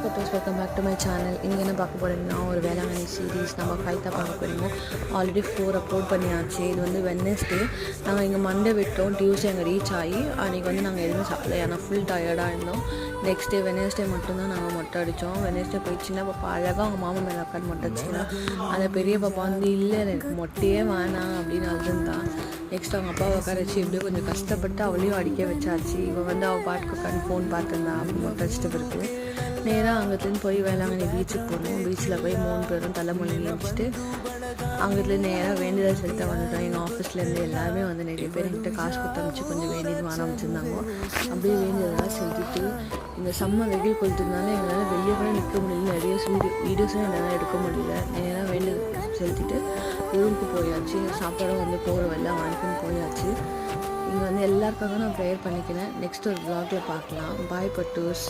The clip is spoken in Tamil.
பட்டோஸ் welcome back to my channel. இங்கே என்ன பார்க்க போகிறீங்கன்னா ஒரு வேளாங்கண்ணி சீரீஸ் நம்ம ஃபைத்தா பார்க்க போகிறோம். ஆல்ரெடி 4 அப்லோட் பண்ணியாச்சு. இது வந்து வெட்னஸ்டே. நாங்கள் இங்கே மண்டே விட்டோம், டியூஸ்டே அங்கே ரீச் ஆகி அன்றைக்கி வந்து நாங்கள் எதுவுமே சாப்பிடல, ஏன்னா ஃபுல் டயர்டாக இருந்தோம். நெக்ஸ்ட் டே வெட்னஸ்டே மட்டும்தான் நாங்கள் மொட்டை அடித்தோம். வெட்னஸ்டே போய் சின்ன பாப்பா அழகாக அவங்க மாமா மேலே உட்காந்து மொட்டை அடிச்சிக்கலாம். அந்த பெரிய பாப்பா வந்து இல்லை எனக்கு மொட்டையே வேணாம் அப்படின்னு அழுதுந்தான். நெக்ஸ்ட் அவங்க அப்பாவை உட்கார வச்சு எப்படியோ கொஞ்சம் கஷ்டப்பட்டு அவளையும் அடிக்க வச்சாச்சு. இவன் வந்து அவள் பாட்டுக்கு உட்காந்து ஃபோன் பார்த்துருந்தா. அப்படி மொட்டை அடிச்சிட்டு பிறகு நேராக அங்கேருந்து போய் வேளாங்கண்ணி பீச்சுக்கு போனோம். பீச்சில் போய் 3 பேரும் தலைமொழி வச்சுட்டு அங்கேருந்து நேராக வேண்டியதாக செலுத்த வந்துட்டோம். எங்கள் ஆஃபீஸ்லேருந்து எல்லாருமே வந்து நிறைய பேர் என்கிட்ட காசு கொடுத்து அமைச்சு கொஞ்சம் வேண்டியது ஆரம்பிச்சிருந்தாங்க. அப்படியே வேண்டியதெல்லாம் செலுத்திட்டு இந்த செம்ம வெயில் கொளுத்துனால எங்களால் வெளியே கூட நிற்க முடியல. நிறைய வீடியோஸும் என்னால் எடுக்க முடியல. நேராக வேண்டியது செலுத்திட்டு ரூமுக்கு போயாச்சு. சாப்பாடும் வந்து போகிற வெள்ளம் வாங்கின்னு போயாச்சு. இங்கே வந்து எல்லாருக்காக நான் ப்ரேயர் பண்ணிக்கிறேன். நெக்ஸ்ட் ஒரு வ்ளாகில் பார்க்கலாம். பாய் பட்டூஸ்.